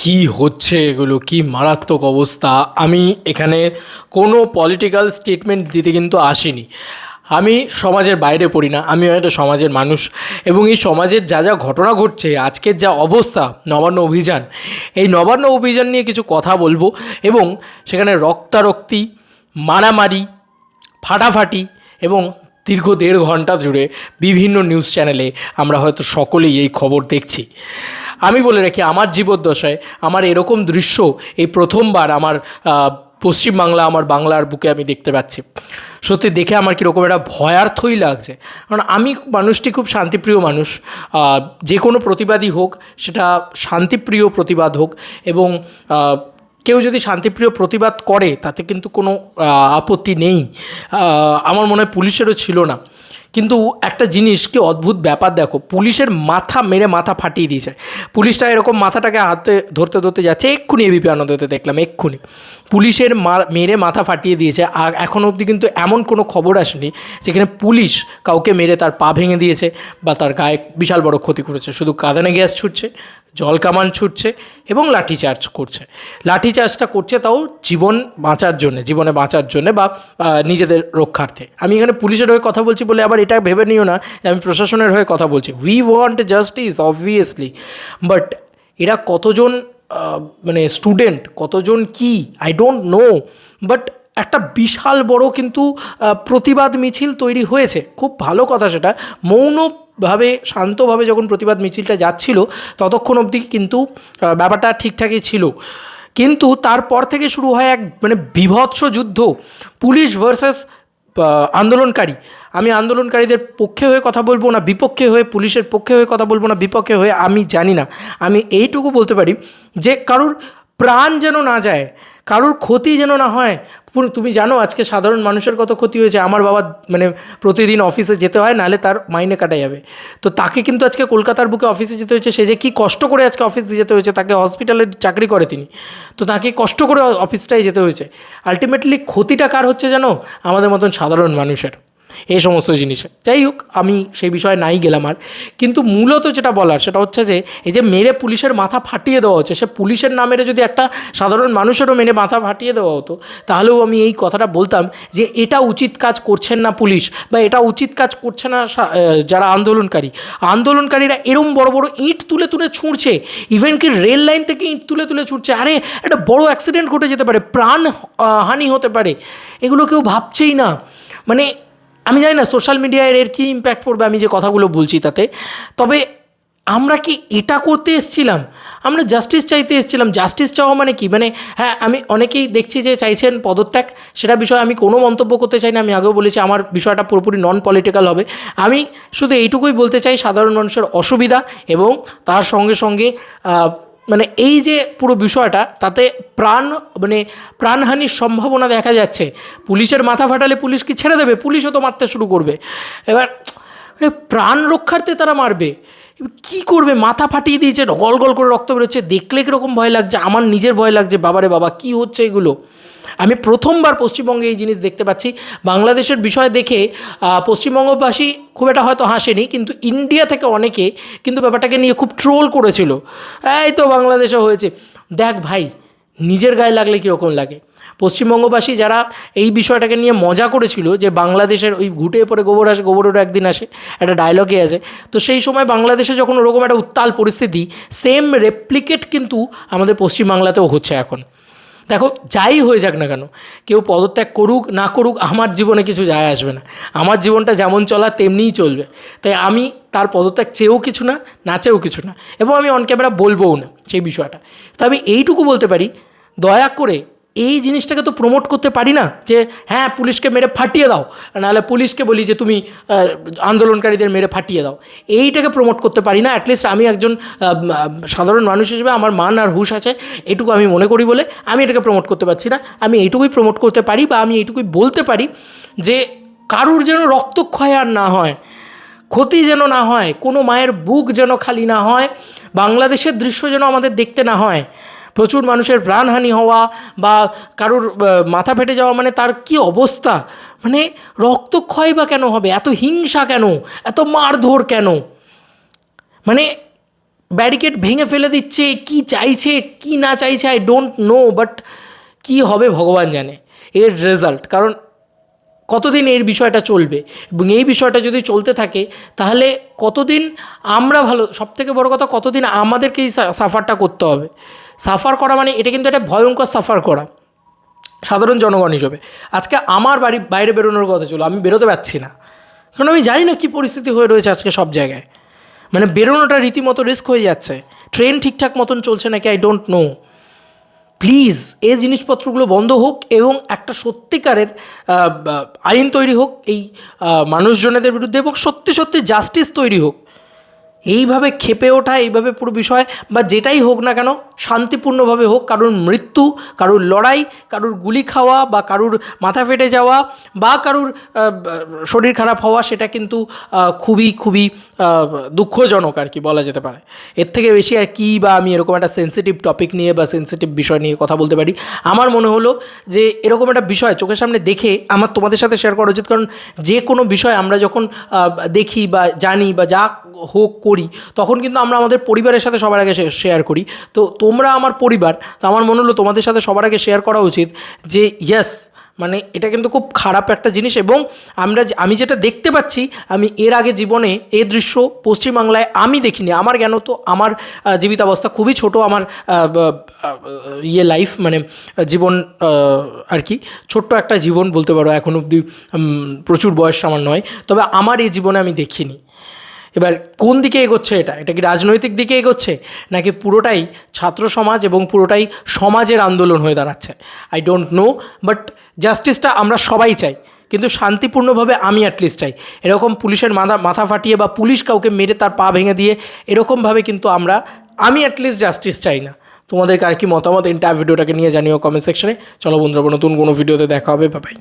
কি হচ্ছে এগুলো? কি মারাত্মক অবস্থা! আমি এখানে কোনো পলিটিক্যাল স্টেটমেন্ট দিতে কিন্তু আসিনি। আমি সমাজের বাইরে পড়ি না, আমিও একটা সমাজের মানুষ। এবং এই সমাজের যা যা ঘটনা ঘটছে, আজকের যা অবস্থা, নবান্ন অভিযান, এই নবান্ন অভিযান নিয়ে কিছু কথা বলবো। এবং সেখানে রক্তারক্তি, মারামারি, ফাটাফাটি এবং দীর্ঘ 1.5 ঘন্টা জুড়ে বিভিন্ন নিউজ চ্যানেলে আমরা হয়তো সকলেই এই খবর দেখছি। আমি বলে রাখি, আমার জীবদ্দশায় আমার এরকম দৃশ্য এই প্রথমবার আমার পশ্চিমবাংলা, আমার বাংলার বুকে আমি দেখতে পাচ্ছি। সত্যি দেখে আমার কীরকম একটা ভয়ার্থই লাগছে। কারণ আমি মানুষটি খুব শান্তিপ্রিয় মানুষ। যে কোনো প্রতিবাদই হোক, সেটা শান্তিপ্রিয় প্রতিবাদ হোক। এবং কেউ যদি শান্তিপ্রিয় প্রতিবাদ করে তাতে কিন্তু কোনো আপত্তি নেই। আমার মনে হয় পুলিশেরও ছিল না। কিন্তু একটা জিনিস, কি অদ্ভুত ব্যাপার দেখো, পুলিশের মাথা মেরে মাথা ফাটিয়ে দিয়েছে। পুলিশটা এরকম মাথাটাকে হাতে ধরতে ধরতে যাচ্ছে, এক্ষুনি এবিপি আনন্দতে দেখলাম, এক্ষুনি পুলিশের মেরে মাথা ফাটিয়ে দিয়েছে। আর এখনও অবধি কিন্তু এমন কোনো খবর আসেনি যেখানে পুলিশ কাউকে মেরে তার পা ভেঙে দিয়েছে বা তার গায়ে বিশাল বড় ক্ষতি করেছে। শুধু কাঁদানে গ্যাস ছুটছে, জল কামান ছুটছে এবং লাঠিচার্জ করছে। লাঠিচার্জটা করছে তাও জীবন বাঁচার জন্যে, জীবনে বাঁচার জন্যে বা নিজেদের রক্ষার্থে। আমি এখানে পুলিশের হয়ে কথা বলছি বলে আবার এটা ভেবে নিও না যে আমি প্রশাসনের হয়ে কথা বলছি। We want justice obviously, but এরা কতজন মানে স্টুডেন্ট, কতজন কি আই ডোন্ট নো, বাট একটা বিশাল বড় কিন্তু প্রতিবাদ মিছিল তৈরি হয়েছে। খুব ভালো কথা সেটা। মৌনভাবে, শান্তভাবে যখন প্রতিবাদ মিছিলটা যাচ্ছিল ততক্ষণ অবধি কিন্তু ব্যাপারটা ঠিকঠাকই ছিল। কিন্তু তারপর থেকে শুরু হয় এক মানে বীভৎস যুদ্ধ, পুলিশ ভার্সেস আন্দোলনকারী। আমি আন্দোলনকারীদের পক্ষে হয়ে কথা বলবো না বিপক্ষে হয়ে, পুলিশের পক্ষে হয়ে কথা বলবো না বিপক্ষে হয়ে, আমি জানি না। আমি এইটুকু বলতে পারি যে কারুর প্রাণ যেন না যায়, কারুর ক্ষতি যেন না হয়। তুমি জানো আজকে সাধারণ মানুষের কত ক্ষতি হয়েছে। আমার বাবা মানে প্রতিদিন অফিসে যেতে হয়, নাহলে তার মাইনে কাটা যাবে। তো তাকে কিন্তু আজকে কলকাতার বুকে অফিসে যেতে হয়েছে। সে যে কী কষ্ট করে আজকে অফিসে যেতে হয়েছে, তাকে হসপিটালে চাকরি করে তিনি, তো তাকে কষ্ট করে অফিসটাই যেতে হয়েছে। আলটিমেটলি ক্ষতিটা কার হচ্ছে জানো? আমাদের মতন সাধারণ মানুষের, এই সমস্ত জিনিসে। যাই হোক, আমি সেই বিষয়ে নাই গেলাম আর। কিন্তু মূলত যেটা বলার সেটা হচ্ছে যে এই যে মেরে পুলিশের মাথা ফাটিয়ে দেওয়া হচ্ছে, সে পুলিশের না মেরে যদি একটা সাধারণ মানুষেরও মেরে মাথা ফাটিয়ে দেওয়া হতো, তাহলেও আমি এই কথাটা বলতাম যে এটা উচিত কাজ করছেন না পুলিশ, বা এটা উচিত কাজ করছে না যারা আন্দোলনকারীরা এরম বড় বড় ইঁট তুলে তুলে ছুঁড়ছে। ইভেন কি রেল লাইন থেকে ইঁট তুলে তুলে ছুঁড়ছে। আরে একটা বড় অ্যাক্সিডেন্ট ঘটে যেতে পারে, প্রাণ হানি হতে পারে, এগুলো কেউ ভাবছেই না। মানে আমি জানি না সোশ্যাল মিডিয়ায় এর কী ইম্প্যাক্ট পড়বে আমি যে কথাগুলো বলছি তাতে। তবে আমরা কি এটা করতে এসেছিলাম? আমরা জাস্টিস চাইতে এসেছিলাম। জাস্টিস চাওয়া মানে কি? মানে হ্যাঁ, আমি অনেকেই দেখছি যে চাইছেন পদত্যাগ, সেটা বিষয়ে আমি কোনো মন্তব্য করতে চাই না। আমি আগেও বলেছি আমার বিষয়টা পুরোপুরি নন পলিটিক্যাল হবে। আমি শুধু এইটুকুই বলতে চাই, সাধারণ মানুষের অসুবিধা এবং তার সঙ্গে সঙ্গে মানে এই যে পুরো বিষয়টা, তাতে প্রাণহানির সম্ভাবনা দেখা যাচ্ছে। পুলিশের মাথা ফাটালে পুলিশ কি ছেড়ে দেবে? পুলিশও তো মারতে শুরু করবে। এবার প্রাণ রক্ষার্থে তারা মারবে, কি করবে? মাথা ফাটিয়ে দিয়েছে, গল গল করে রক্ত বেরোচ্ছে, দেখলে কীরকম ভয় লাগছে। আমার নিজের ভয় লাগছে, বাবারে বাবা কী হচ্ছে এগুলো। আমি প্রথমবার পশ্চিমবঙ্গে এই জিনিস দেখতে পাচ্ছি। বাংলাদেশের বিষয় দেখে পশ্চিমবঙ্গবাসী খুব একটা হয়তো হাসেনি, কিন্তু ইন্ডিয়া থেকে অনেকে কিন্তু ব্যাপারটাকে নিয়ে খুব ট্রোল করেছিল। এই তো বাংলাদেশে হয়েছে। দেখ ভাই, নিজের গায়ে লাগলে কীরকম লাগে। পশ্চিমবঙ্গবাসী যারা এই বিষয়টাকে নিয়ে মজা করেছিল যে বাংলাদেশের ওই ঘুটে পরে গোবর আসে, গোবরেরও একদিন আসে, একটা ডায়লগে আছে। তো সেই সময় বাংলাদেশে যখন ওরকম একটা উত্তাল পরিস্থিতি, সেম রেপ্লিকেট কিন্তু আমাদের পশ্চিমবাংলাতেও হচ্ছে এখন। দেখো, যাই হয়ে যাক না কেন, কেউ পদত্যাগ করুক না করুক, আমার জীবনে কিছু যায় আসবে না। আমার জীবনটা যেমন চলা তেমনিই চলবে। তাই আমি তার পদত্যাগ চেয়েও কিছু না, না চেয়েও কিছু না, এবং আমি অন ক্যামেরা বলবোও না সেই বিষয়টা। তো আমি এইটুকু বলতে পারি, দয়া করে এই জিনিসটাকে তো প্রমোট করতে পারি না যে হ্যাঁ পুলিশকে মেরে ফাটিয়ে দাও, নাহলে পুলিশকে বলি যে তুমি আন্দোলনকারীদের মেরে ফাটিয়ে দাও। এইটাকে প্রমোট করতে পারি না। অ্যাটলিস্ট আমি একজন সাধারণ মানুষ হিসেবে আমার মান আর হুঁশ আছে, এটুকু আমি মনে করি বলে আমি এটাকে প্রমোট করতে পারছি না। আমি এইটুকুই প্রমোট করতে পারি, বা আমি এইটুকুই বলতে পারি যে কারুর যেন রক্তক্ষয় আর না হয়, ক্ষতি যেন না হয়, কোনো মায়ের বুক যেন খালি না হয়, বাংলাদেশের দৃশ্য যেন আমাদের দেখতে না হয়। প্রচুর মানুষের প্রাণহানি হওয়া বা কারুর মাথা ফেটে যাওয়া, মানে তার কি অবস্থা। মানে রক্তক্ষয় বা কেন হবে? এত হিংসা কেন? এত মারধর কেন? মানে ব্যারিকেড ভেঙে ফেলে দিচ্ছে, কি চাইছে কি না চাইছে আই ডোন্ট নো, বাট কী হবে ভগবান জানে এর রেজাল্ট। কারণ কতদিন এর বিষয়টা চলবে, এবং এই বিষয়টা যদি চলতে থাকে তাহলে কতদিন আমরা ভালো, সবথেকে বড় কথা কতদিন আমাদেরকে এই সাফারটা করতে হবে। সাফার করা মানে এটা কিন্তু একটা ভয়ঙ্কর সাফার করা সাধারণ জনগণ হিসেবে। আজকে আমার বাইরে বেরোনোর কথা ছিল, আমি বেরোতে পারছি না, কারণ আমি জানি না কী পরিস্থিতি হয়ে রয়েছে আজকে সব জায়গায়। মানে বেরোনোটা রীতিমতো রিস্ক হয়ে যাচ্ছে, ট্রেন ঠিকঠাক মতন চলছে নাকি আই ডোন্ট নো। প্লিজ এই জিনিসপত্রগুলো বন্ধ হোক এবং একটা সত্যিকারের আইন তৈরি হোক এই মানুষজনেদের বিরুদ্ধে, এবং সত্যি সত্যি জাস্টিস তৈরি হোক। এইভাবে ক্ষেপে ওঠা, এইভাবে পুরো বিষয় বা যেটাই হোক না কেন শান্তিপূর্ণভাবে হোক। কারোর মৃত্যু, কারোর লড়াই, কারোর গুলি খাওয়া বা কারোর মাথা ফেটে যাওয়া বা কারোর শরীর খারাপ হওয়া, সেটা কিন্তু খুবই খুবই দুঃখজনক আর কি বলা যেতে পারে। এর থেকে বেশি আর কি বা আমি এরকম একটা সেন্সিটিভ টপিক নিয়ে বা সেন্সিটিভ বিষয় নিয়ে কথা বলতে পারি। আমার মনে হলো যে এরকম একটা বিষয় চোখের সামনে দেখে আমার তোমাদের সাথে শেয়ার করা উচিত। কারণ যে কোনো বিষয় আমরা যখন দেখি বা জানি বা যা হোক করি, তখন কিন্তু আমরা আমাদের পরিবারের সাথে সবার আগে শেয়ার করি। তো তোমরা আমার পরিবার, তো আমার মনে হলো তোমাদের সাথে সবার আগে শেয়ার করা উচিত যে ইয়েস, মানে এটা কিন্তু খুব খারাপ একটা জিনিস। এবং আমি যেটা দেখতে পাচ্ছি, আমি এর আগে জীবনে এই দৃশ্য পশ্চিমবাংলায় আমি দেখিনি। আমার জ্ঞান তো, আমার জীবিতাবস্থা খুবই ছোট, আমার লাইফ মানে জীবন আর কি ছোট্ট একটা জীবন বলতে পারো, এখন অবধি প্রচুর বয়স আমার নয়, তবে আমার এই জীবনে আমি দেখিনি। এবার কোন দিকে এগোচ্ছে এটা কি রাজনৈতিক দিকে এগোচ্ছে, নাকি পুরোটাই ছাত্র সমাজ এবং পুরোটাই সমাজের আন্দোলন হয়ে দাঁড়াচ্ছে আই ডোন্ট নো। বাট জাস্টিসটা আমরা সবাই চাই, কিন্তু শান্তিপূর্ণভাবে আমি অ্যাটলিস্ট চাই। এরকম পুলিশের মাথা ফাটিয়ে বা পুলিশ কাউকে মেরে তার পা ভেঙে দিয়ে এরকমভাবে কিন্তু আমি অ্যাটলিস্ট জাস্টিস চাই না। তোমাদের আর কি মতামত এন্টায়ার ভিডিওটাকে নিয়ে জানিও কমেন্ট সেকশনে। চলো বন্ধুরা, নতুন কোনো ভিডিওতে দেখা হবে, বাই বাই।